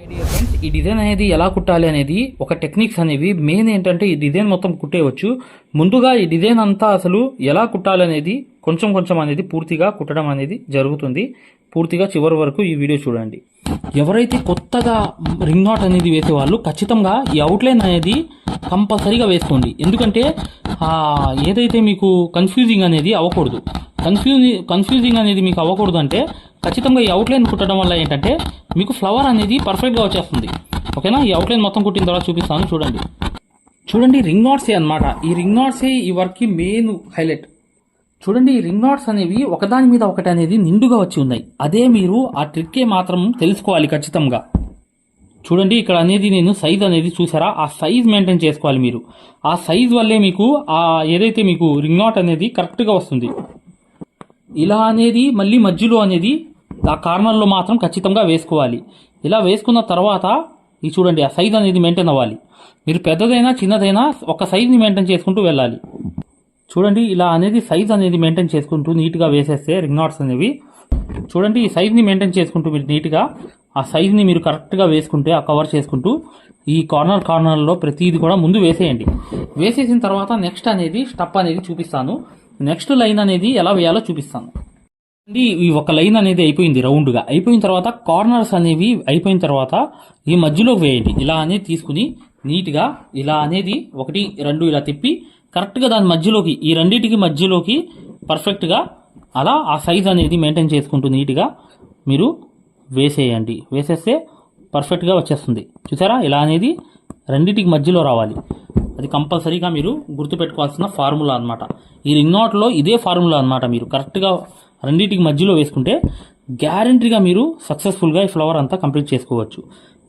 Idea friends, ఈ design అనేది ఎలా కుట్టాలి అనేది ఒక టెక్నిక్స్ అనేవి మెయిన్ ఏంటంటే ఈ డిజైన్ మొత్తం కుట్టేయవచ్చు. ముందుగా ఈ డిజైన్ అంతా అసలు ఎలా కుట్టాలి అనేది కొంచెం కొంచెం అనేది పూర్తిగా కుట్టడం అనేది జరుగుతుంది. పూర్తిగా చివరి వరకు ఈ వీడియో చూడండి. ఎవరైతే కొత్తగా రింగ్ నాట్ అనేది వేసేవాళ్ళు ఖచ్చితంగా ఈ అవుట్లైన్ అనేది కంపల్సరీగా వేసుకోండి. ఎందుకంటే ఏదైతే మీకు కన్ఫ్యూజింగ్ అనేది అవ్వకూడదు. కన్ఫ్యూజింగ్ అనేది మీకు అవ్వకూడదు అంటే ఖచ్చితంగా ఈ అవుట్లైన్ కుట్టడం వల్ల ఏంటంటే మీకు ఫ్లవర్ అనేది పర్ఫెక్ట్గా వచ్చేస్తుంది. ఓకేనా? ఈ అవుట్లైన్ మొత్తం కుట్టిన తర్వాత చూపిస్తాను చూడండి రింగ్ నాట్సే అనమాట. ఈ రింగ్ నాట్సే ఈ వర్క్కి మెయిన్ హైలైట్. చూడండి, ఈ రింగ్ నాట్స్ అనేవి ఒకదాని మీద ఒకటి అనేది నిండుగా వచ్చి ఉన్నాయి. అదే మీరు ఆ ట్రిక్కే మాత్రం తెలుసుకోవాలి ఖచ్చితంగా. చూడండి, ఇక్కడ అనేది నేను సైజ్ అనేది చూసారా, ఆ సైజ్ మెయింటైన్ చేసుకోవాలి మీరు. ఆ సైజ్ వల్లే మీకు ఏదైతే మీకు రింగ్ నాట్ అనేది కరెక్ట్గా వస్తుంది. ఇలా అనేది మళ్ళీ మధ్యలో అనేది ఆ కార్నర్లో మాత్రం ఖచ్చితంగా వేసుకోవాలి. ఇలా వేసుకున్న తర్వాత ఇది చూడండి, ఆ సైజ్ అనేది మెయింటైన్ అవ్వాలి. మీరు పెద్దదైనా చిన్నదైనా ఒక సైజ్ని మెయింటైన్ చేసుకుంటూ వెళ్ళాలి. చూడండి, ఇలా అనేది సైజ్ అనేది మెయింటైన్ చేసుకుంటూ నీట్గా వేసేస్తే రింగ్ నాట్స్ అనేవి చూడండి, ఈ సైజ్ని మెయింటైన్ చేసుకుంటూ మీరు నీట్గా ఆ సైజ్ని మీరు కరెక్ట్గా వేసుకుంటే ఆ కవర్ చేసుకుంటూ ఈ కార్నర్లో ప్రతిదీ కూడా ముందు వేసేయండి. వేసేసిన తర్వాత నెక్స్ట్ అనేది స్టెప్ అనేది చూపిస్తాను. నెక్స్ట్ లైన్ అనేది ఎలా వేయాలో చూపిస్తాను. ఈ ఒక లైన్ అనేది అయిపోయింది రౌండ్గా. అయిపోయిన తర్వాత కార్నర్స్ అనేవి అయిపోయిన తర్వాత ఈ మధ్యలో వేయండి. ఇలా అనేది తీసుకుని నీట్గా ఇలా అనేది 1, 2 ఇలా తిప్పి కరెక్ట్గా దాని మధ్యలోకి ఈ రెండింటికి మధ్యలోకి పర్ఫెక్ట్గా అలా ఆ సైజ్ అనేది మెయింటైన్ చేసుకుంటూ నీట్గా మీరు వేసేయండి. వేసేస్తే పర్ఫెక్ట్గా వచ్చేస్తుంది. చూసారా, ఇలా అనేది రెండింటికి మధ్యలో రావాలి. అది కంపల్సరీగా మీరు గుర్తుపెట్టుకోవాల్సిన ఫార్ములా అనమాట. ఈ రింగ్ నాట్లో ఇదే ఫార్ములా అనమాట. మీరు కరెక్ట్గా రెండింటికి మధ్యలో వేసుకుంటే గ్యారంటీగా మీరు సక్సెస్ఫుల్గా ఈ ఫ్లవర్ అంతా కంప్లీట్ చేసుకోవచ్చు.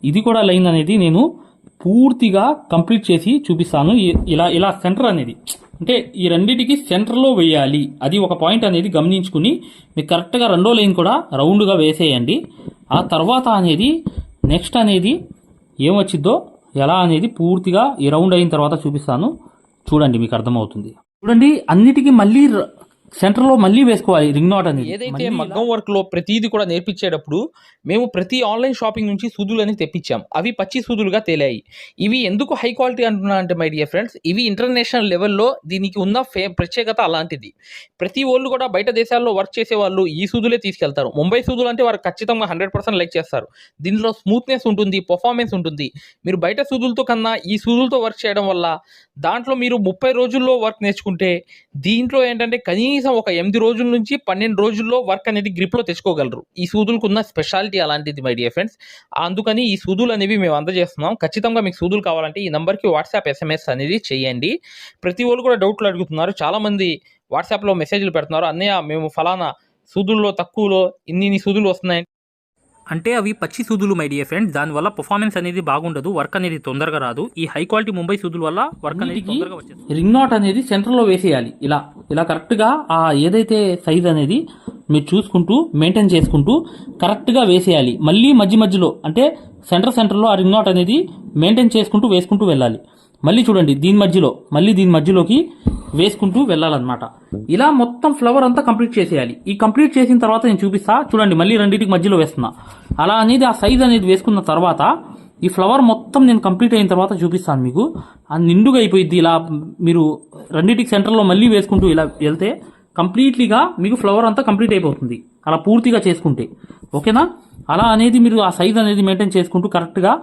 ఇది కూడా లైన్ అనేది నేను పూర్తిగా కంప్లీట్ చేసి చూపిస్తాను. ఇలా సెంటర్ అనేది అంటే ఈ రెండింటికి సెంటర్లో వేయాలి. అది ఒక పాయింట్ అనేది గమనించుకుని మీకు కరెక్ట్గా రెండో లైన్ కూడా రౌండ్గా వేసేయండి. ఆ తర్వాత అనేది నెక్స్ట్ అనేది ఏమొచ్చిద్దో ఎలా అనేది పూర్తిగా ఈ రౌండ్ అయిన తర్వాత చూపిస్తాను. చూడండి, మీకు అర్థమవుతుంది. చూడండి, అన్నిటికీ మళ్ళీ సెంటర్లో మళ్ళీ వేసుకోవాలి రింగ్ నాట్ అనేది. ఏదైతే మగ్గం వర్క్ లో ప్రతిదీ కూడా నేర్పించేటప్పుడు మేము ప్రతి ఆన్లైన్ షాపింగ్ నుంచి సూదులు అనేది తెప్పించాం. అవి పచ్చి సూదులుగా తేలాయి. ఇవి ఎందుకు హై క్వాలిటీ అంటున్నా అంటే మై డియర్ ఫ్రెండ్స్, ఇవి ఇంటర్నేషనల్ లెవెల్లో దీనికి ఉన్న ప్రత్యేకత అలాంటిది. ప్రతి వాళ్ళు కూడా బయట దేశాల్లో వర్క్ చేసే వాళ్ళు ఈ సూదులే తీసుకెళ్తారు. ముంబై సూదులు అంటే వారు ఖచ్చితంగా 100% లైక్ చేస్తారు. దీనిలో స్మూత్నెస్ ఉంటుంది, పర్ఫార్మెన్స్ ఉంటుంది. మీరు బయట సూదులతో కన్నా ఈ సూదులతో వర్క్ చేయడం వల్ల దాంట్లో మీరు 30 రోజుల్లో వర్క్ నేర్చుకుంటే దీంట్లో ఏంటంటే కనీసం ఒక 8 రోజుల నుంచి 12 రోజుల్లో వర్క్ అనేది గ్రిప్లో తెచ్చుకోగలరు. ఈ సూదులకు ఉన్న స్పెషాలిటీ అలాంటిది మై డియర్ ఫ్రెండ్స్. అందుకని ఈ సూదులు అనేవి మేము అందజేస్తున్నాం. ఖచ్చితంగా మీకు సూదులు కావాలంటే ఈ నెంబర్కి వాట్సాప్ SMS అనేది చేయండి. ప్రతి వాళ్ళు కూడా డౌట్లు అడుగుతున్నారు. చాలామంది వాట్సాప్లో మెసేజ్లు పెడుతున్నారు, అన్నయ్య మేము ఫలానా సూదుల్లో తక్కువలో ఇన్ని సూదులు వస్తున్నాయి అంటే అవి పచ్చి సూదులు మై డియర్ ఫ్రెండ్స్. దానివల్ల పర్ఫార్మెన్స్ అనేది బాగుండదు, వర్క్ అనేది తొందరగా రాదు. ఈ హై క్వాలిటీ ముంబై సూదుల వల్ల వర్క్ అనేది తొందరగా వచ్చేస్తుంది. రింగ్ నాట్ అనేది సెంటర్లో వేసేయాలి. ఇలా కరెక్ట్గా ఆ ఏదైతే సైజ్ అనేది మీరు చూసుకుంటూ మెయింటైన్ చేసుకుంటూ కరెక్ట్గా వేసేయాలి. మళ్ళీ మధ్యలో అంటే సెంటర్లో ఆ రింగ్ నాట్ అనేది మెయింటైన్ చేసుకుంటూ వేసుకుంటూ వెళ్ళాలి. మళ్ళీ చూడండి, దీని మధ్యలోకి వేసుకుంటూ వెళ్ళాలన్నమాట. ఇలా మొత్తం ఫ్లవర్ అంతా కంప్లీట్ చేసేయాలి. ఈ కంప్లీట్ చేసిన తర్వాత నేను చూపిస్తా. చూడండి, మళ్ళీ రెండింటికి మధ్యలో వేస్తున్నా. అలా అనేది ఆ సైజ్ అనేది వేసుకున్న తర్వాత ఈ ఫ్లవర్ మొత్తం నేను కంప్లీట్ అయిన తర్వాత చూపిస్తాను మీకు. అది నిండుగా అయిపోయింది. ఇలా మీరు రెండింటికి సెంటర్లో మళ్ళీ వేసుకుంటూ ఇలా వెళ్తే కంప్లీట్లీగా మీకు ఫ్లవర్ అంతా కంప్లీట్ అయిపోతుంది. అలా పూర్తిగా చేసుకుంటే ఓకేనా. అలా అనేది మీరు ఆ సైజ్ అనేది మెయింటైన్ చేసుకుంటూ కరెక్ట్గా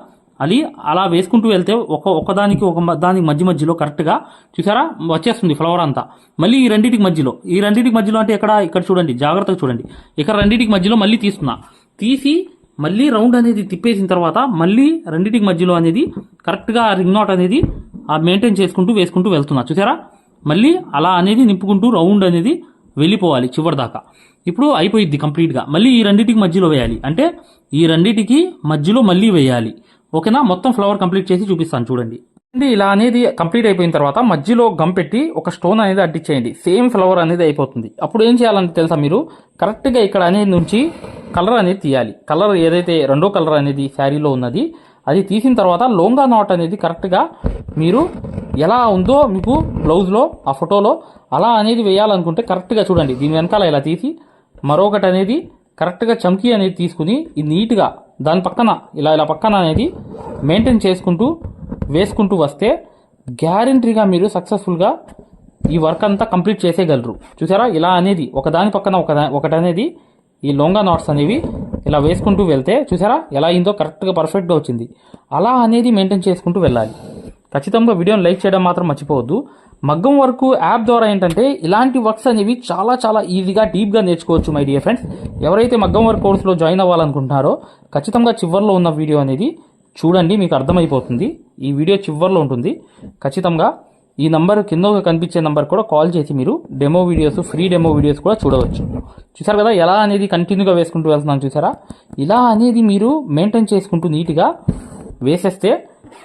అలా వేసుకుంటూ వెళ్తే ఒకదానికి మధ్యలో కరెక్ట్గా చూసారా వచ్చేస్తుంది ఫ్లవర్ అంతా. మళ్ళీ ఈ రెండింటికి మధ్యలో అంటే ఇక్కడ చూడండి, జాగ్రత్తగా చూడండి. ఇక్కడ రెండింటికి మధ్యలో మళ్ళీ తీసి మళ్ళీ రౌండ్ అనేది తిప్పేసిన తర్వాత మళ్ళీ రెండింటికి మధ్యలో అనేది కరెక్ట్గా రింగ్ నాట్ అనేది మెయింటైన్ చేసుకుంటూ వేసుకుంటూ వెళ్తున్నా. చూసారా, మళ్ళీ అలా అనేది నింపుకుంటూ రౌండ్ అనేది వెళ్ళిపోవాలి చివరి దాకా. ఇప్పుడు అయిపోయింది కంప్లీట్గా. మళ్ళీ ఈ రెండింటికి మధ్యలో వేయాలి. అంటే ఈ రెండింటికి మధ్యలో మళ్ళీ వేయాలి. ఓకేనా. మొత్తం ఫ్లవర్ కంప్లీట్ చేసి చూపిస్తాను చూడండి. ఇలా అనేది కంప్లీట్ అయిపోయిన తర్వాత మధ్యలో గమ్ పెట్టి ఒక స్టోన్ అనేది అడ్డిచ్చేయండి. సేమ్ ఫ్లవర్ అనేది అయిపోతుంది. అప్పుడు ఏం చేయాలని తెలుసా, మీరు కరెక్ట్గా ఇక్కడ అనేది నుంచి కలర్ అనేది తీయాలి. కలర్ ఏదైతే రెండో కలర్ అనేది శారీలో ఉన్నది అది తీసిన తర్వాత లోంగా నాట్ అనేది కరెక్ట్గా మీరు ఎలా ఉందో మీకు బ్లౌజ్లో ఆ ఫోటోలో అలా అనేది వేయాలనుకుంటే కరెక్ట్గా చూడండి, దీని వెనకాల ఇలా తీసి మరొకటి అనేది కరెక్ట్గా చమ్కీ అనేది తీసుకుని ఇది నీట్గా దాని పక్కన ఇలా పక్కన అనేది మెయింటైన్ చేసుకుంటూ వేసుకుంటూ వస్తే గ్యారంటీగా మీరు సక్సెస్ఫుల్గా ఈ వర్క్ అంతా కంప్లీట్ చేసేయగలరు. చూసారా, ఇలా అనేది ఒకదాని పక్కన ఒకటి అనేది ఈ లొంగా నాట్స్ అనేవి ఇలా వేసుకుంటూ వెళ్తే చూసారా ఎలా అయిందో, కరెక్ట్గా పర్ఫెక్ట్గా వచ్చింది. అలా అనేది మెయింటైన్ చేసుకుంటూ వెళ్ళాలి. ఖచ్చితంగా వీడియోని లైక్ చేయడం మాత్రం మర్చిపోవద్దు. మగ్గం వర్క్ యాప్ ద్వారా ఏంటంటే ఇలాంటి వర్క్స్ అనేవి చాలా చాలా ఈజీగా డీప్గా నేర్చుకోవచ్చు మై డియర్ ఫ్రెండ్స్. ఎవరైతే మగ్గం వర్క్ కోర్సులో జాయిన్ అవ్వాలనుకుంటున్నారో ఖచ్చితంగా చివరిలో ఉన్న వీడియో అనేది చూడండి, మీకు అర్థమైపోతుంది. ఈ వీడియో చివరిలో ఉంటుంది. ఖచ్చితంగా ఈ నంబర్ కింద కనిపించే నంబర్ కూడా కాల్ చేసి మీరు demo videos, free demo videos కూడా చూడవచ్చు. చూసారు కదా ఎలా అనేది కంటిన్యూగా వేసుకుంటూ వెళ్తున్నాను. చూసారా, ఇలా అనేది మీరు మెయింటైన్ చేసుకుంటూ నీట్గా వేసేస్తే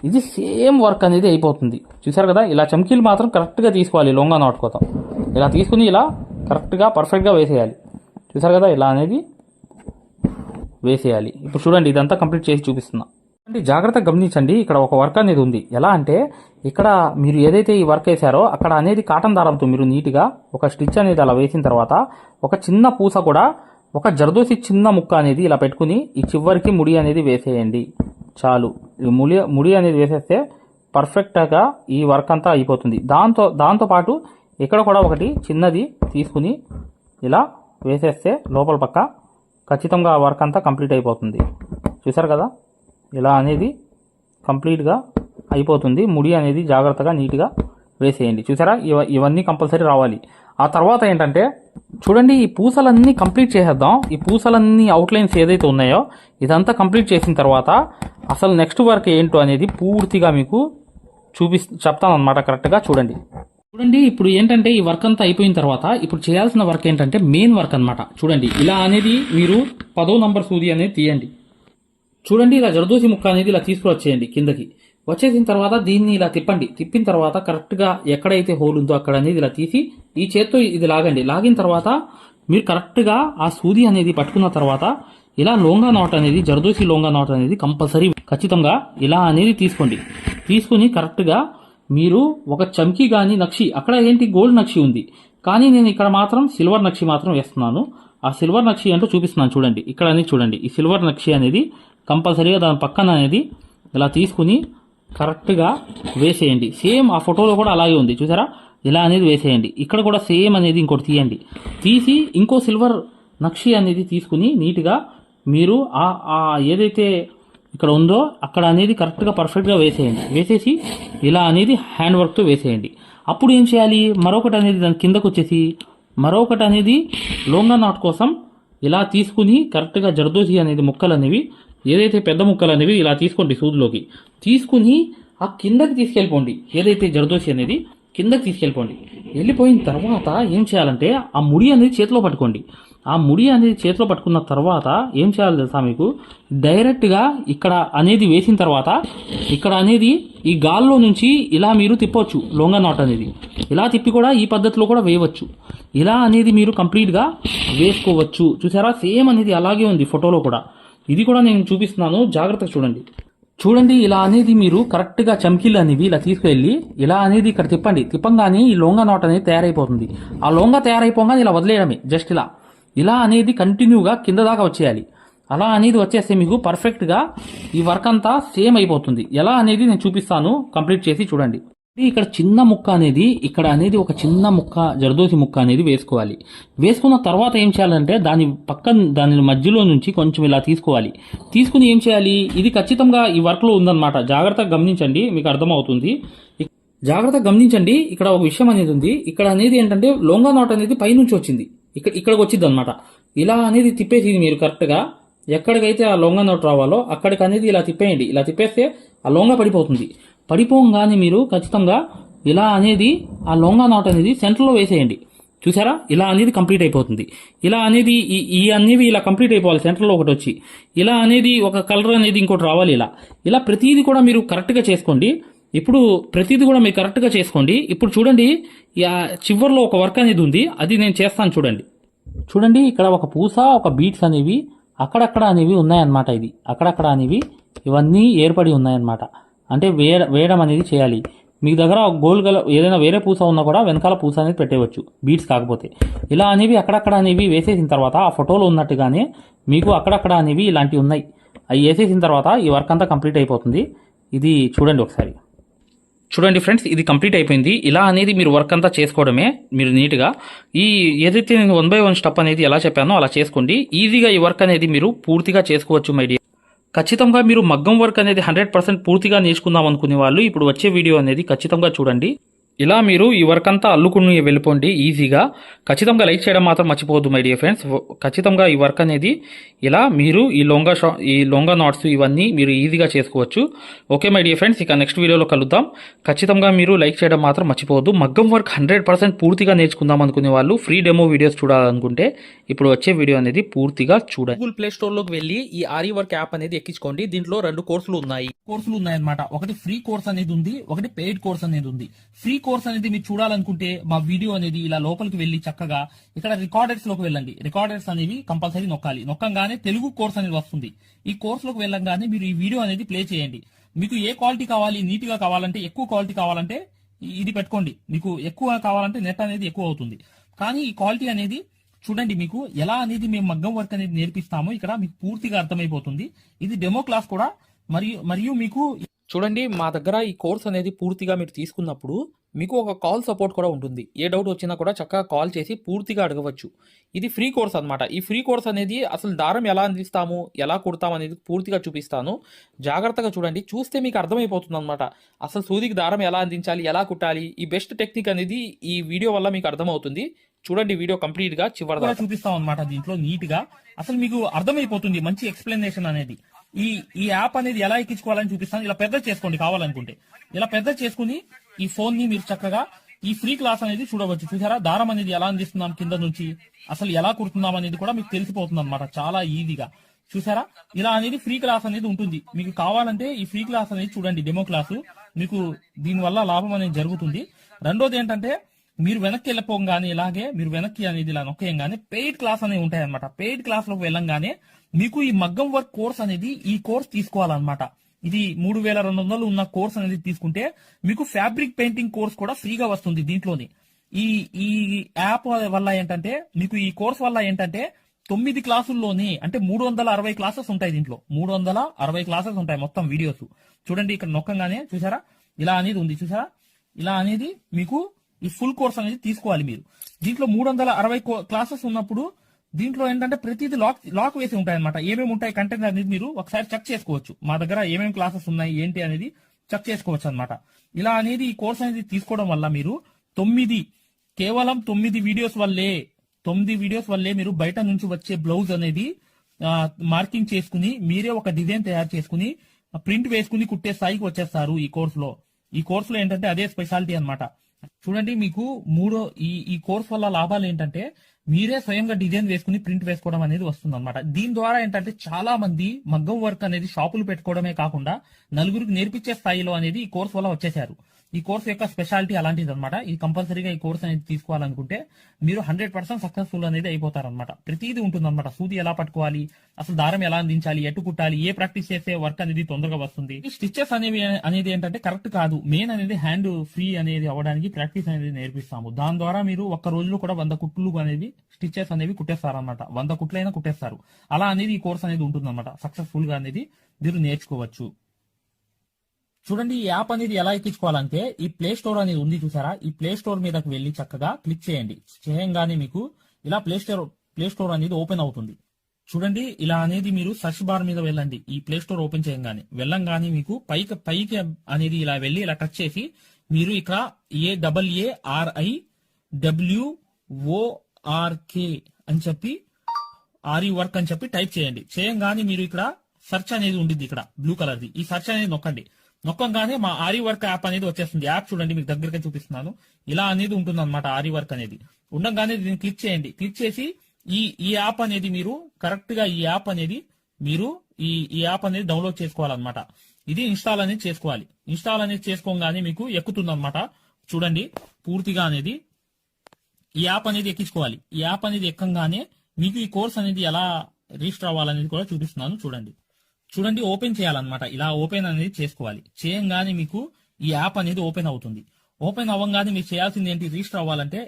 ఇది సేమ్ వర్క్ అనేది అయిపోతుంది. చూసారు కదా, ఇలా చమ్కీలు మాత్రం కరెక్ట్గా తీసుకోవాలి. లొంగా నాట్ కోసం ఇలా తీసుకుని ఇలా కరెక్ట్గా పర్ఫెక్ట్గా వేసేయాలి. చూసారు కదా, ఇలా అనేది వేసేయాలి. ఇప్పుడు చూడండి, ఇదంతా కంప్లీట్ చేసి చూపిస్తున్నా. అంటే జాగ్రత్తగా గమనించండి, ఇక్కడ ఒక వర్క్ అనేది ఉంది. ఎలా అంటే ఇక్కడ మీరు ఏదైతే ఈ వర్క్ వేసారో అక్కడ అనేది కాటన్ దారంతో మీరు నీట్గా ఒక స్టిచ్ అనేది అలా వేసిన తర్వాత ఒక చిన్న పూస కూడా ఒక జర్దోసి చిన్న ముక్క అనేది ఇలా పెట్టుకుని ఈ చివరికి ముడి అనేది వేసేయండి. చాలు, ఈ ముడి అనేది వేసేస్తే పర్ఫెక్ట్గా ఈ వర్క్ అంతా అయిపోతుంది. దాంతో పాటు ఇక్కడ కూడా ఒకటి చిన్నది తీసుకుని ఇలా వేసేస్తే లోపల పక్క ఖచ్చితంగా ఆ వర్క్ అంతా కంప్లీట్ అయిపోతుంది. చూసారు కదా, ఇలా అనేది కంప్లీట్గా అయిపోతుంది. ముడి అనేది జాగ్రత్తగా నీట్గా వేసేయండి. చూసారా, ఇవన్నీ కంపల్సరీ రావాలి. ఆ తర్వాత ఏంటంటే చూడండి, ఈ పూసలన్నీ కంప్లీట్ చేసేద్దాం. ఈ పూసలన్నీ అవుట్లైన్స్ ఏదైతే ఉన్నాయో ఇదంతా కంప్లీట్ చేసిన తర్వాత అసలు నెక్స్ట్ వర్క్ ఏంటో అనేది పూర్తిగా మీకు చెప్తాను అనమాట. కరెక్ట్గా చూడండి. ఇప్పుడు ఏంటంటే ఈ వర్క్ అంతా అయిపోయిన తర్వాత ఇప్పుడు చేయాల్సిన వర్క్ ఏంటంటే మెయిన్ వర్క్ అనమాట. చూడండి, ఇలా అనేది మీరు 10వ నంబర్ సూది అనేది తీయండి. చూడండి, ఇలా జరదోసి ముక్క అనేది ఇలా తీసుకువచ్చేయండి కిందకి. వచ్చేసిన తర్వాత దీన్ని ఇలా తిప్పండి. తిప్పిన తర్వాత కరెక్ట్గా ఎక్కడైతే హోల్ ఉందో అక్కడ అనేది ఇలా తీసి ఈ చేత్తో ఇది లాగండి. లాగిన తర్వాత మీరు కరెక్ట్గా ఆ సూది అనేది పట్టుకున్న తర్వాత ఇలా లోంగా నాట్ అనేది జరదోసి లోంగా నాట్ అనేది కంపల్సరీ ఖచ్చితంగా ఇలా అనేది తీసుకోండి. తీసుకుని కరెక్ట్గా మీరు ఒక చమ్కీ కానీ నక్షి, అక్కడ ఏంటి గోల్డ్ నక్షి ఉంది కానీ నేను ఇక్కడ మాత్రం సిల్వర్ నక్షి మాత్రం వేస్తున్నాను. ఆ సిల్వర్ నక్షి అంటూ చూపిస్తున్నాను. చూడండి, ఇక్కడ అనేది చూడండి, ఈ సిల్వర్ నక్షి అనేది కంపల్సరీగా దాని పక్కన అనేది ఇలా తీసుకుని కరెక్ట్గా వేసేయండి. సేమ్ ఆ ఫోటోలో కూడా అలాగే ఉంది. చూసారా, ఇలా అనేది వేసేయండి. ఇక్కడ కూడా సేమ్ అనేది ఇంకోటి తీయండి. తీసి ఇంకో సిల్వర్ నక్షి అనేది తీసుకుని నీట్గా మీరు ఏదైతే ఇక్కడ ఉందో అక్కడ అనేది కరెక్ట్గా పర్ఫెక్ట్గా వేసేయండి. వేసేసి ఇలా అనేది హ్యాండ్ వర్క్తో వేసేయండి. అప్పుడు ఏం చేయాలి, మరొకటి అనేది దాని కిందకు వచ్చేసి మరొకటి అనేది లోంగా నాట్ కోసం ఇలా తీసుకుని కరెక్ట్గా జర్దోసి అనేది ముక్కలు అనేవి ఏదైతే పెద్ద ముక్కలు అనేవి ఇలా తీసుకోండి. సూదిలోకి తీసుకుని ఆ కిందకి తీసుకెళ్ళిపోండి. ఏదైతే జర్దోసి అనేది కిందకి తీసుకెళ్ళిపోండి. వెళ్ళిపోయిన తర్వాత ఏం చేయాలంటే ఆ ముడి అనేది చేతిలో పట్టుకోండి. ఆ ముడి అనేది చేతిలో పట్టుకున్న తర్వాత ఏం చేయాలి తెలుసా మీకు, డైరెక్ట్గా ఇక్కడ అనేది వేసిన తర్వాత ఇక్కడ అనేది ఈ గాల్లో నుంచి ఇలా మీరు తిప్పవచ్చు. లోంగా నాట్ అనేది ఇలా తిప్పి కూడా ఈ పద్ధతిలో కూడా వేయవచ్చు. ఇలా అనేది మీరు కంప్లీట్గా వేసుకోవచ్చు. చూసారా, సేమ్ అనేది అలాగే ఉంది ఫోటోలో కూడా. ఇది కూడా నేను చూపిస్తున్నాను, జాగ్రత్తగా చూడండి. ఇలా అనేది మీరు కరెక్ట్గా చమ్కీలు అనేవి ఇలా తీసుకెళ్ళి ఇలా అనేది ఇక్కడ తిప్పండి. తిప్పంగానే ఈ లోంగా నాట్ అనేది తయారైపోతుంది. ఆ లోంగా తయారైపోగానే ఇలా వదిలేయడమే. జస్ట్ ఇలా అనేది కంటిన్యూగా కింద దాకా వచ్చేయాలి. అలా అనేది వచ్చేస్తే మీకు పర్ఫెక్ట్గా ఈ వర్క్ అంతా సేమ్ అయిపోతుంది. ఎలా అనేది నేను చూపిస్తాను, కంప్లీట్ చేసి చూడండి. ఇక్కడ చిన్న ముక్క అనేది ఇక్కడ అనేది ఒక చిన్న ముక్క జరదోసి ముక్క అనేది వేసుకోవాలి. వేసుకున్న తర్వాత ఏం చేయాలంటే దాని మధ్యలో నుంచి కొంచెం ఇలా తీసుకోవాలి. తీసుకుని ఏం చేయాలి, ఇది ఖచ్చితంగా ఈ వర్క్లో ఉందన్నమాట. జాగ్రత్తగా గమనించండి, మీకు అర్థమవుతుంది. జాగ్రత్తగా గమనించండి, ఇక్కడ ఒక విషయం అనేది ఉంది. ఇక్కడ అనేది ఏంటంటే లోంగా నాట్ అనేది పైనుంచి వచ్చింది, ఇక్కడికి వచ్చింది అనమాట. ఇలా అనేది తిప్పేసి మీరు కరెక్ట్గా ఎక్కడికైతే ఆ లోంగా నాట్ రావాలో అక్కడికి అనేది ఇలా తిప్పేయండి. ఇలా తిప్పేస్తే ఆ లోంగా పడిపోతుంది. పడిపోగానే మీరు ఖచ్చితంగా ఇలా అనేది ఆ లోంగా నాట్ అనేది సెంటర్లో వేసేయండి. చూసారా, ఇలా అనేది కంప్లీట్ అయిపోతుంది. ఇలా అనేది ఈ అనేవి ఇలా కంప్లీట్ అయిపోవాలి. సెంటర్లో ఒకటి వచ్చి ఇలా అనేది ఒక కలర్ అనేది ఇంకోటి రావాలి. ఇలా ప్రతిదీ కూడా మీరు కరెక్ట్గా చేసుకోండి. ఇప్పుడు ప్రతిదీ కూడా మీరు కరెక్ట్గా చేసుకోండి. ఇప్పుడు చూడండి, చివర్లో ఒక వర్క్ అనేది ఉంది, అది నేను చేస్తాను. చూడండి ఇక్కడ ఒక పూస, ఒక బీట్స్ అనేవి అక్కడక్కడ అనేవి ఉన్నాయన్నమాట. ఇది అక్కడక్కడ అనేవి ఇవన్నీ ఏర్పడి ఉన్నాయన్నమాట. అంటే వేయడం అనేది చేయాలి. మీ దగ్గర గోల్డ్ ఏదైనా వేరే పూస ఉన్నా కూడా వెనకాల పూస అనేది పెట్టేయచ్చు, బీట్స్ కాకపోతే. ఇలా అనేవి అక్కడక్కడ అనేవి వేసేసిన తర్వాత ఆ ఫోటోలో ఉన్నట్టుగానే మీకు అక్కడక్కడ అనేవి ఇలాంటివి ఉన్నాయి. అవి వేసేసిన తర్వాత ఈ వర్క్ అంతా కంప్లీట్ అయిపోతుంది. ఇది చూడండి ఒకసారి. చూడండి ఫ్రెండ్స్, ఇది కంప్లీట్ అయిపోయింది. ఇలా అనేది మీరు వర్క్ అంతా చేసుకోవడమే. మీరు నీట్గా ఏదైతే నేను 1 by 1 స్టెప్ అనేది ఎలా చెప్పానో అలా చేసుకోండి. ఈజీగా ఈ వర్క్ అనేది మీరు పూర్తిగా చేసుకోవచ్చు మై డియర్. ఖచ్చితంగా మీరు మగ్గం వర్క్ అనేది 100% పూర్తిగా నేర్చుకుందాం అనుకునే వాళ్ళు ఇప్పుడు వచ్చే వీడియో అనేది ఖచ్చితంగా చూడండి. ఇలా మీరు ఈ వర్క్ అంతా అల్లుకుని వెళ్ళిపోండి ఈజీగా. ఖచ్చితంగా లైక్ చేయడం మాత్రం మర్చిపోవద్దు మై డియర్ ఫ్రెండ్స్. ఖచ్చితంగా ఈ వర్క్ అనేది ఇలా మీరు ఈ లొంగా నాట్స్ ఇవన్నీ మీరు ఈజీగా చేసుకోవచ్చు. ఓకే మై డియర్ ఫ్రెండ్స్, ఇక నెక్స్ట్ వీడియోలో కలుద్దాం. ఖచ్చితంగా మీరు లైక్ చేయడం మాత్రం మర్చిపోవద్దు. మగ్గం వర్క్ 100% పూర్తిగా నేర్చుకుందాం అనుకునే వాళ్ళు ఫ్రీ డెమో వీడియోస్ చూడాలనుకుంటే ఇప్పుడు వచ్చే వీడియో అనేది పూర్తిగా చూడండి. గూగుల్ ప్లే స్టోర్ లోకి వెళ్ళి ఈ ఆరి వర్క్ యాప్ అనేది ఎక్కించుకోండి. దీంట్లో 2 కోర్సులు ఉన్నాయన్నమాట. ఒకటి ఫ్రీ కోర్స్ అనేది ఉంది, ఒకటి పెయిడ్ కోర్స్ అనేది ఉంది. ఫ్రీ కోర్స్ అనేది మీరు చూడాలనుకుంటే మా వీడియో అనేది ఇలా లోపలికి వెళ్ళి చక్కగా ఇక్కడ రికార్డర్స్ లోకి వెళ్ళండి. రికార్డర్స్ అనేవి కంపల్సరీ నొక్కంగానే తెలుగు కోర్స్ అనేది వస్తుంది. ఈ కోర్స్ లోకి వెళ్ళంగానే మీరు ఈ వీడియో అనేది ప్లే చేయండి. మీకు ఏ క్వాలిటీ కావాలి, నీట్ గా కావాలంటే, ఎక్కువ క్వాలిటీ కావాలంటే ఇది పెట్టుకోండి. మీకు ఎక్కువ కావాలంటే నెట్ అనేది ఎక్కువ అవుతుంది. కానీ ఈ క్వాలిటీ అనేది చూడండి, మీకు ఎలా అనేది మేము మగ్గం వర్క్ అనేది నేర్పిస్తామో ఇక్కడ మీకు పూర్తిగా అర్థమైపోతుంది. ఇది డెమో క్లాస్ కూడా. మరియు మీకు చూడండి, మా దగ్గర ఈ కోర్స్ అనేది పూర్తిగా మీరు తీసుకున్నప్పుడు మీకు ఒక కాల్ సపోర్ట్ కూడా ఉంటుంది. ఏ డౌట్ వచ్చినా కూడా చక్కగా కాల్ చేసి పూర్తిగా అడగవచ్చు. ఇది ఫ్రీ కోర్స్ అన్నమాట. ఈ ఫ్రీ కోర్స్ అనేది అసలు దారం ఎలా అందిస్తాము, ఎలా కుడతాము అనేది పూర్తిగా చూపిస్తాను. జాగ్రత్తగా చూడండి, చూస్తే మీకు అర్థమైపోతుంది అనమాట. అసలు సూదికి దారం ఎలా అందించాలి, ఎలా కుట్టాలి, ఈ బెస్ట్ టెక్నిక్ అనేది ఈ వీడియో వల్ల మీకు అర్థమవుతుంది. చూడండి, వీడియో కంప్లీట్ గా చివరిగా చూపిస్తాం అనమాట. దీంట్లో నీట్ గా అసలు మీకు అర్థమైపోతుంది. మంచి ఎక్స్ప్లెనేషన్ అనేది ఈ యాప్ అనేది ఎలా ఎక్కించుకోవాలని చూపిస్తాను. ఇలా పెద్ద చేసుకోండి కావాలనుకుంటే. ఇలా పెద్ద చేసుకుని ఈ ఫోన్ ని మీరు చక్కగా ఈ ఫ్రీ క్లాస్ అనేది చూడవచ్చు. చూసారా, దారం అనేది ఎలా అందిస్తున్నాం కింద నుంచి, అసలు ఎలా కుడుతున్నాం అనేది కూడా మీకు తెలిసిపోతుంది అనమాట చాలా ఈజీగా. చూసారా, ఇలా అనేది ఫ్రీ క్లాస్ అనేది ఉంటుంది. మీకు కావాలంటే ఈ ఫ్రీ క్లాస్ అనేది చూడండి, డెమో క్లాసు. మీకు దీనివల్ల లాభం అనేది జరుగుతుంది. రెండోది ఏంటంటే, మీరు వెనక్కి వెళ్ళిపోగానే ఇలాగే మీరు వెనక్కి అనేది ఇలా నొక్కేయంగానే పెయిడ్ క్లాస్ అనేవి ఉంటాయన్నమాట. పెయిడ్ క్లాస్ లోకి వెళ్ళంగానే మీకు ఈ మగ్గం వర్క్ కోర్స్ అనేది ఈ కోర్స్ తీసుకోవాలన్నమాట. ఇది 3200 ఉన్న కోర్స్ అనేది తీసుకుంటే మీకు ఫ్యాబ్రిక్ పెయింటింగ్ కోర్స్ కూడా ఫ్రీగా వస్తుంది దీంట్లోని. ఈ యాప్ వల్ల ఏంటంటే, మీకు ఈ కోర్స్ వల్ల ఏంటంటే 9 క్లాసుల్లోని అంటే 360 క్లాసెస్ ఉంటాయి. దీంట్లో 360 క్లాసెస్ ఉంటాయి మొత్తం వీడియోస్. చూడండి, ఇక్కడ నొక్కంగానే చూసారా ఇలా అనేది ఉంది. చూసారా, ఇలా అనేది మీకు ఈ ఫుల్ కోర్స్ అనేది తీసుకోవాలి మీరు. దీంట్లో 360 క్లాసెస్ ఉన్నప్పుడు దీంట్లో ఏంటంటే ప్రతిదీ లాక్ వేసి ఉంటాయి అనమాట. ఏమేమి ఉంటాయి కంటెంట్ అనేది మీరు ఒకసారి చెక్ చేసుకోవచ్చు. మా దగ్గర ఏమేమి క్లాసెస్ ఉన్నాయి ఏంటి అనేది చెక్ చేసుకోవచ్చు అనమాట. ఇలా అనేది ఈ కోర్స్ అనేది తీసుకోవడం వల్ల మీరు కేవలం 9 వీడియోస్ వల్లే మీరు బయట నుంచి వచ్చే బ్లౌజ్ అనేది మార్కింగ్ చేసుకుని మీరే ఒక డిజైన్ తయారు చేసుకుని ప్రింట్ వేసుకుని కుట్టే స్థాయికి వచ్చేస్తారు ఈ కోర్సులో. ఈ కోర్సులో ఏంటంటే అదే స్పెషాలిటీ అన్నమాట. చూడండి, మీకు ఈ కోర్స్ వల్ల లాభాలు ఏంటంటే మీరే స్వయంగా డిజైన్ వేసుకుని ప్రింట్ వేసుకోవడం అనేది వస్తుంది అనమాట. దీని ద్వారా ఏంటంటే చాలా మంది మగ్గం వర్క్ అనేది షాపులు పెట్టుకోవడమే కాకుండా నలుగురికి నేర్పించే స్థాయిలో అనేది ఈ కోర్స్ వల్ల వచ్చేసారు. ఈ కోర్స్ యొక్క స్పెషాలిటీ అలాంటిది అనమాట. ఇది కంపల్సరీగా ఈ కోర్స్ అనేది తీసుకోవాలనుకుంటే మీరు 100% సక్సెస్ఫుల్ అనేది అయిపోతారనమాట. ప్రతిదీ ఉంటుంది అనమాట. సూది ఎలా పట్టుకోవాలి, అసలు దారం ఎలా అందించాలి, ఎటు కుట్టాలి, ఏ ప్రాక్టీస్ చేస్తే వర్క్ అనేది తొందరగా వస్తుంది. ఈ స్టిచెస్ అనేది ఏంటంటే కరెక్ట్ కాదు. మెయిన్ అనేది హ్యాండ్ ఫ్రీ అనేది అవ్వడానికి ప్రాక్టీస్ అనేది నేర్పిస్తాము. దాని ద్వారా మీరు ఒక్క రోజులో కూడా 100 కుట్లు అనేది స్టిచెస్ అనేవి కుట్టేస్తారనమాట. 100 కుట్లైనా కుట్టేస్తారు. అలా అనేది ఈ కోర్స్ అనేది ఉంటుంది అనమాట. సక్సెస్ఫుల్ గా అనేది మీరు నేర్చుకోవచ్చు. చూడండి, ఈ యాప్ అనేది ఎలా ఎక్కించుకోవాలంటే ఈ ప్లే స్టోర్ అనేది ఉంది చూసారా, ఈ ప్లే స్టోర్ మీదకి వెళ్ళి చక్కగా క్లిక్ చేయండి. చేయంగానే మీకు ఇలా ప్లే స్టోర్ అనేది ఓపెన్ అవుతుంది. చూడండి, ఇలా అనేది మీరు సర్చ్ బార్ మీద వెళ్ళండి. ఈ ప్లే స్టోర్ ఓపెన్ చేయంగానే వెళ్ళంగానే మీకు పైకి అనేది ఇలా వెళ్ళి ఇలా టచ్ చేసి మీరు ఇక్కడ AARIWORK అని చెప్పి ఆరి వర్క్ అని చెప్పి టైప్ చేయండి. చేయంగానే మీరు ఇక్కడ సెర్చ్ అనేది ఉంటుంది, ఇక్కడ బ్లూ కలర్ది. ఈ సెర్చ్ అనేది నొక్కంగానే మా ఆరి వర్క్ యాప్ అనేది వచ్చేస్తుంది. యాప్ చూడండి, మీకు దగ్గరగా చూపిస్తున్నాను. ఇలా అనేది ఉంటుంది అనమాట. ఆరి వర్క్ అనేది ఉండగానే దీన్ని క్లిక్ చేయండి. క్లిక్ చేసి ఈ యాప్ అనేది మీరు కరెక్ట్ గా ఈ యాప్ అనేది డౌన్లోడ్ చేసుకోవాలన్నమాట. ఇది ఇన్స్టాల్ అనేది చేసుకోవాలి. ఇన్స్టాల్ అనేది చేసుకోగానే మీకు ఎక్కుతుంది అనమాట. చూడండి, పూర్తిగా అనేది ఈ యాప్ అనేది ఎక్కించుకోవాలి. ఈ యాప్ అనేది ఎక్కంగానే మీకు ఈ కోర్స్ అనేది ఎలా రిజిస్టర్ అవ్వాలనేది కూడా చూపిస్తున్నాను. చూడండి, ఓపెన్ చేయాలన్నమాట. ఇలా ఓపెన్ అనేది చేసుకోవాలి. చేయంగానే మీకు ఈ యాప్ అనేది ఓపెన్ అవుతుంది. ఓపెన్ అవ్వగానే మీరు చేయాల్సింది ఏంటి, రిజిస్టర్ అవ్వాలంటే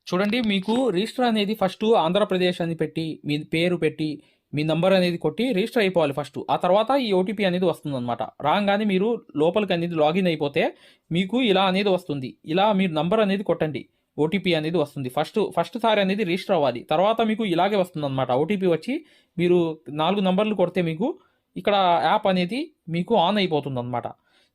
చూడండి, మీకు రిజిస్టర్ అనేది ఫస్ట్ ఆంధ్రప్రదేశ్ అని పెట్టి మీ పేరు పెట్టి మీ నంబర్ అనేది కొట్టి రిజిస్టర్ అయిపోవాలి ఫస్ట్. ఆ తర్వాత ఈ ఓటీపీ అనేది వస్తుందన్నమాట. రాగానే మీరు లోపలికి అనేది లాగిన్ అయిపోతే మీకు ఇలా అనేది వస్తుంది. ఇలా మీరు నంబర్ అనేది కొట్టండి, ఓటీపీ అనేది వస్తుంది. ఫస్ట్ సారి అనేది రిజిస్టర్ అవ్వాలి. తర్వాత మీకు ఇలాగే వస్తుందన్నమాట. ఓటీపీ వచ్చి మీరు 4 నంబర్లు కొడితే మీకు ఇక్కడ యాప్ అనేది మీకు ఆన్ అయిపోతుంది అనమాట.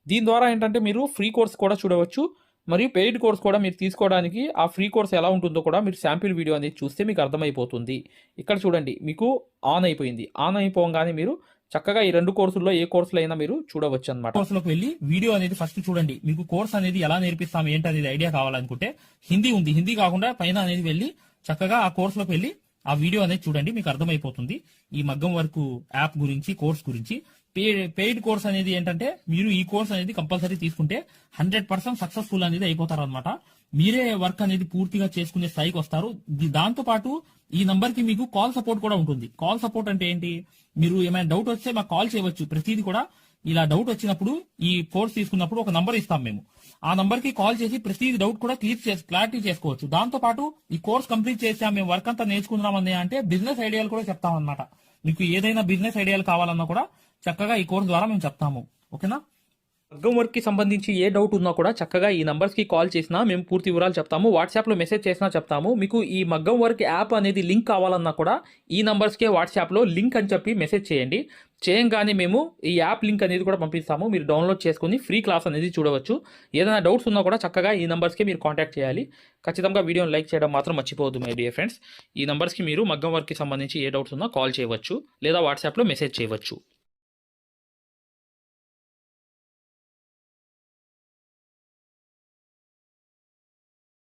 దీని ద్వారా ఏంటంటే మీరు ఫ్రీ కోర్స్ కూడా చూడవచ్చు, మరియు పెయిడ్ కోర్స్ కూడా మీరు తీసుకోవడానికి ఆ ఫ్రీ కోర్స్ ఎలా ఉంటుందో కూడా మీరు శాంపిల్ వీడియో అనేది చూస్తే మీకు అర్థమైపోతుంది. ఇక్కడ చూడండి, మీకు ఆన్ అయిపోయింది. ఆన్ అయిపోగానే మీరు చక్కగా ఈ 2 కోర్సుల్లో ఏ కోర్సులో అయినా మీరు చూడవచ్చు అనమాట. కోర్సులోకి వెళ్ళి వీడియో అనేది ఫస్ట్ చూడండి. మీకు కోర్స్ అనేది ఎలా నేర్పిస్తాం ఏంటి అనేది ఐడియా కావాలనుకుంటే హిందీ ఉంది, హిందీ కాకుండా పైన అనేది వెళ్ళి చక్కగా ఆ కోర్సులోకి వెళ్ళి ఆ వీడియో అనేది చూడండి, మీకు అర్థమైపోతుంది ఈ మగ్గం వర్క్ యాప్ గురించి, కోర్స్ గురించి. పెయిడ్ కోర్స్ అనేది ఏంటంటే మీరు ఈ కోర్స్ అనేది కంపల్సరీ తీసుకుంటే 100% సక్సెస్ఫుల్ అనేది అయిపోతారు అనమాట. మీరే వర్క్ అనేది పూర్తిగా చేసుకునే స్థాయికి వస్తారు. దాంతో పాటు ఈ నంబర్ కి మీకు కాల్ సపోర్ట్ కూడా ఉంటుంది. కాల్ సపోర్ట్ అంటే ఏంటి, మీరు ఏమైనా డౌట్ వస్తే మాకు కాల్ చేయవచ్చు. ప్రతిదీ కూడా ఇలా డౌట్ వచ్చినప్పుడు ఈ కోర్స్ తీసుకున్నప్పుడు ఒక నంబర్ ఇస్తాం మేము. ఆ నంబర్ కి కాల్ చేసి ప్రతి డౌట్ కూడా క్లారిటీ చేసుకోవచ్చు. దాంతో పాటు ఈ కోర్స్ కంప్లీట్ చేసాం, మేము వర్క్ అంతా నేర్చుకుందామని అంటే బిజినెస్ ఐడియాలు కూడా చెప్తాం అనమాట. మీకు ఏదైనా బిజినెస్ ఐడియాలు కావాలన్నా కూడా చక్కగా ఈ కోర్స్ ద్వారా మేము చెప్తాము. ఓకేనా? మగ్గం వర్క్ కి సంబంధించి ఏ డౌట్ ఉన్నా కూడా చక్కగా ఈ నంబర్స్ కి కాల్ చేసినా మేము పూర్తి వివరాలు చెప్తాము. వాట్సాప్ లో మెసేజ్ చేసినా చెప్తాము. మీకు ఈ మగ్గం వర్క్ యాప్ అనేది లింక్ కావాలన్నా కూడా ఈ నంబర్స్ కే వాట్సాప్ లో లింక్ అని చెప్పి మెసేజ్ చేయండి. చేయంగానే మేము ఈ యాప్ లింక్ అనేది కూడా పంపిస్తాము. మీరు డౌన్లోడ్ చేసుకుని ఫ్రీ క్లాస్ అనేది చూడవచ్చు. ఏదైనా డౌట్స్ ఉన్నా కూడా చక్కగా ఈ నంబర్స్కి మీరు కాంటాక్ట్ చేయాలి. ఖచ్చితంగా వీడియోని లైక్ చేయడం మాత్రం మర్చిపోవద్దు మై డియర్ ఫ్రెండ్స్. ఈ నంబర్స్కి మీరు మగ్గం వర్క్కి సంబంధించి ఏ డౌట్స్ ఉన్నా కాల్ చేయవచ్చు లేదా వాట్సాప్లో మెసేజ్ చేయవచ్చు.